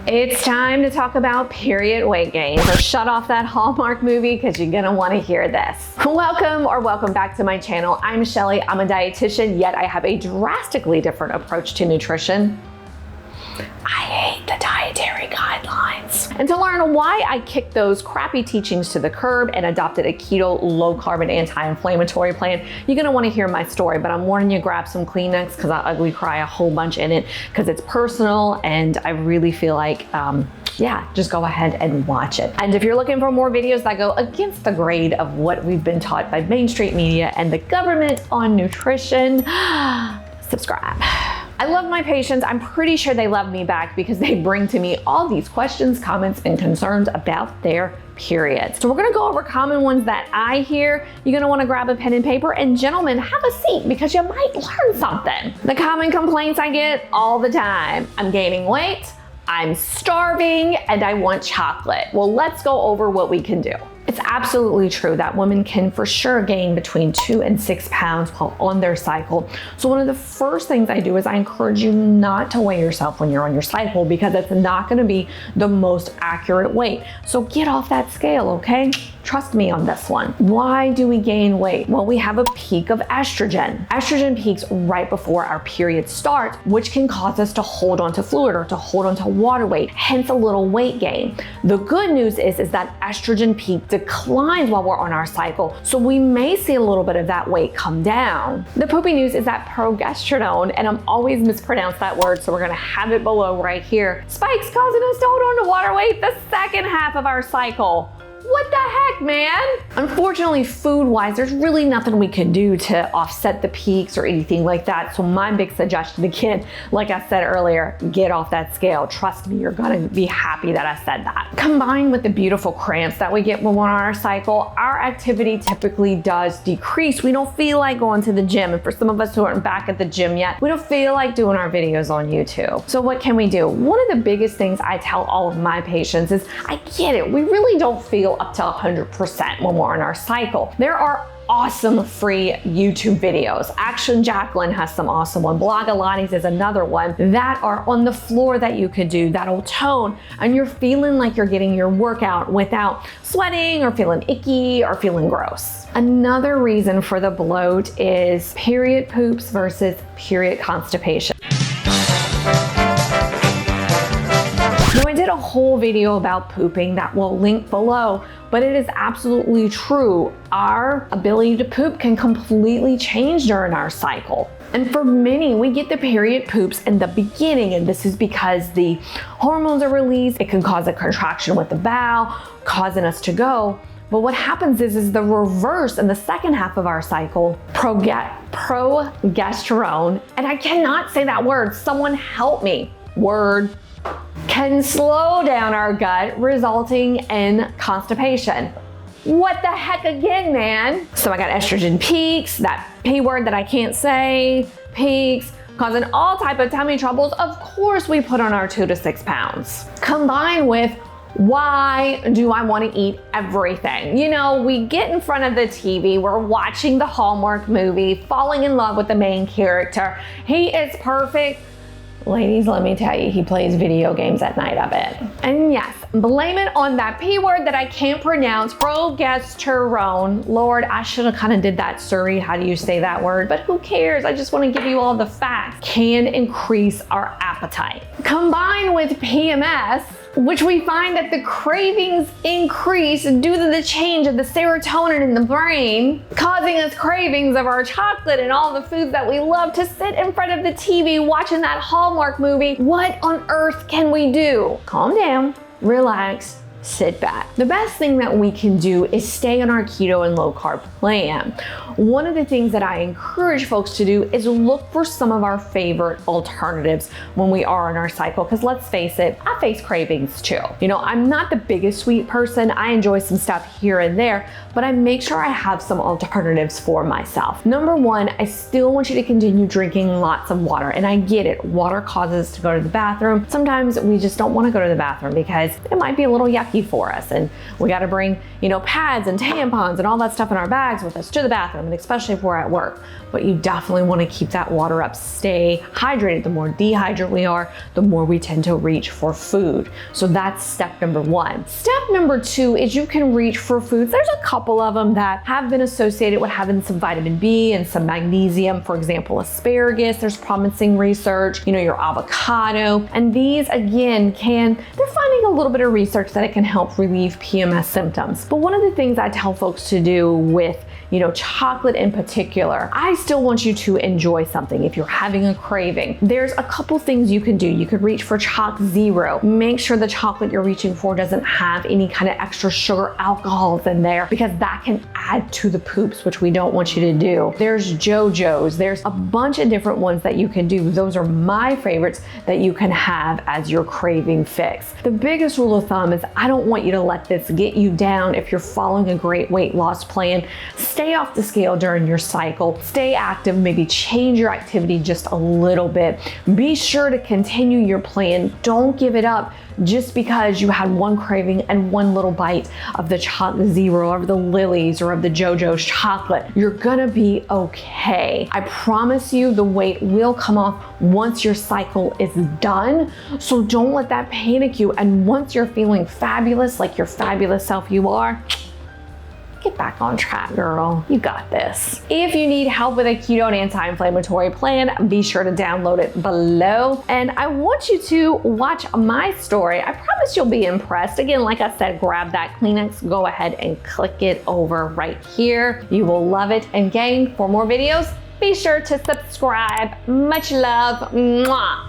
It's time to talk about period weight gain. So shut off that Hallmark movie because you're gonna want to hear this. Welcome back to my channel. I'm Shelly. I'm a dietitian, yet I have a drastically different approach to nutrition. I hate the dietary guidelines. And to learn why I kicked those crappy teachings to the curb and adopted a keto, low-carb, and anti-inflammatory plan, you're gonna wanna hear my story, but I'm warning you, grab some Kleenex because I ugly cry a whole bunch in it because it's personal and I really feel like, yeah, just go ahead and watch it. And if you're looking for more videos that go against the grade of what we've been taught by mainstream media and the government on nutrition, subscribe. I love my patients. I'm pretty sure they love me back because they bring to me all these questions, comments, and concerns about their periods. So we're gonna go over common ones that I hear. You're gonna wanna grab a pen and paper, and gentlemen, have a seat because you might learn something. The common complaints I get all the time: I'm gaining weight, I'm starving, and I want chocolate. Well, let's go over what we can do. It's absolutely true that women can for sure gain between 2 and 6 pounds while on their cycle. So one of the first things I do is I encourage you not to weigh yourself when you're on your cycle because it's not gonna be the most accurate weight. So get off that scale, okay? Trust me on this one. Why do we gain weight? Well, we have a peak of estrogen. Estrogen peaks right before our period starts, which can cause us to hold on to fluid or to hold on to water weight, hence a little weight gain. The good news is that estrogen peak declines while we're on our cycle, so we may see a little bit of that weight come down. The poopy news is that progesterone, and I'm always mispronounce that word, so we're gonna have it below right here, spikes causing us to hold on to water weight the second half of our cycle. What the heck, man? Unfortunately, food-wise, there's really nothing we can do to offset the peaks or anything like that. So my big suggestion, again, like I said earlier, get off that scale. Trust me, you're gonna be happy that I said that. Combined with the beautiful cramps that we get when we're on our cycle, our activity typically does decrease. We don't feel like going to the gym. And for some of us who aren't back at the gym yet, we don't feel like doing our videos on YouTube. So what can we do? One of the biggest things I tell all of my patients is, I get it, we really don't feel up to 100% when we're on our cycle. There are awesome free YouTube videos. Action Jacqueline has some awesome one. Blogilates is another one that are on the floor that you could do that'll tone and you're feeling like you're getting your workout without sweating or feeling icky or feeling gross. Another reason for the bloat is period poops versus period constipation. Now, I did a whole video about pooping that will link below, but it is absolutely true. Our ability to poop can completely change during our cycle. And for many, we get the period poops in the beginning, and this is because the hormones are released. It can cause a contraction with the bowel, causing us to go. But what happens is the reverse in the second half of our cycle, progesterone, and I cannot say that word, someone help me, can slow down our gut, resulting in constipation. What the heck again, man? So I got estrogen peaks, that P word that I can't say, peaks, causing all type of tummy troubles. Of course we put on our 2 to 6 pounds. Combined with, why do I want to eat everything? You know, we get in front of the TV, we're watching the Hallmark movie, falling in love with the main character. He is perfect. Ladies, let me tell you, he plays video games at night, I bet. And yes, blame it on that P word that I can't pronounce, progesterone. Lord, I should have kind of did that, Siri. How do you say that word? But who cares? I just want to give you all the facts. Can increase our appetite. Combined with PMS, which we find that the cravings increase due to the change of the serotonin in the brain, causing us cravings of our chocolate and all the foods that we love to sit in front of the TV watching that Hallmark movie. What on earth can we do? Calm down, relax, sit back. The best thing that we can do is stay on our keto and low carb plan. One of the things that I encourage folks to do is look for some of our favorite alternatives when we are on our cycle, because let's face it, I face cravings too. You know, I'm not the biggest sweet person. I enjoy some stuff here and there, but I make sure I have some alternatives for myself. Number one, I still want you to continue drinking lots of water. And I get it, water causes us to go to the bathroom. Sometimes we just don't want to go to the bathroom because it might be a little yucky lucky for us. And we got to bring, pads and tampons and all that stuff in our bags with us to the bathroom, and especially if we're at work. But you definitely want to keep that water up, stay hydrated. The more dehydrated we are, the more we tend to reach for food. So that's step number one. Step number two is you can reach for foods. There's a couple of them that have been associated with having some vitamin B and some magnesium. For example, asparagus, there's promising research, your avocado. And these, again, they're finding a little bit of research that it can help relieve PMS symptoms. But one of the things I tell folks to do with chocolate in particular, I still want you to enjoy something. If you're having a craving, there's a couple things you can do. You could reach for Choc Zero. Make sure the chocolate you're reaching for doesn't have any kind of extra sugar alcohols in there, because that can add to the poops, which we don't want you to do. There's JoJo's. There's a bunch of different ones that you can do. Those are my favorites that you can have as your craving fix. The biggest rule of thumb is I don't want you to let this get you down if you're following a great weight loss plan. Stay off the scale during your cycle, stay active, maybe change your activity just a little bit. Be sure to continue your plan. Don't give it up just because you had one craving and one little bite of the Choc Zero or the Lily's or of the JoJo's chocolate. You're gonna be okay. I promise you the weight will come off once your cycle is done. So don't let that panic you. And once you're feeling fabulous, like your fabulous self you are, get back on track, girl. You got this. If you need help with a keto and anti-inflammatory plan, be sure to download it below. And I want you to watch my story. I promise you'll be impressed. Again, like I said, grab that Kleenex, go ahead and click it over right here. You will love it. And gang, for more videos, be sure to subscribe. Much love. Mwah.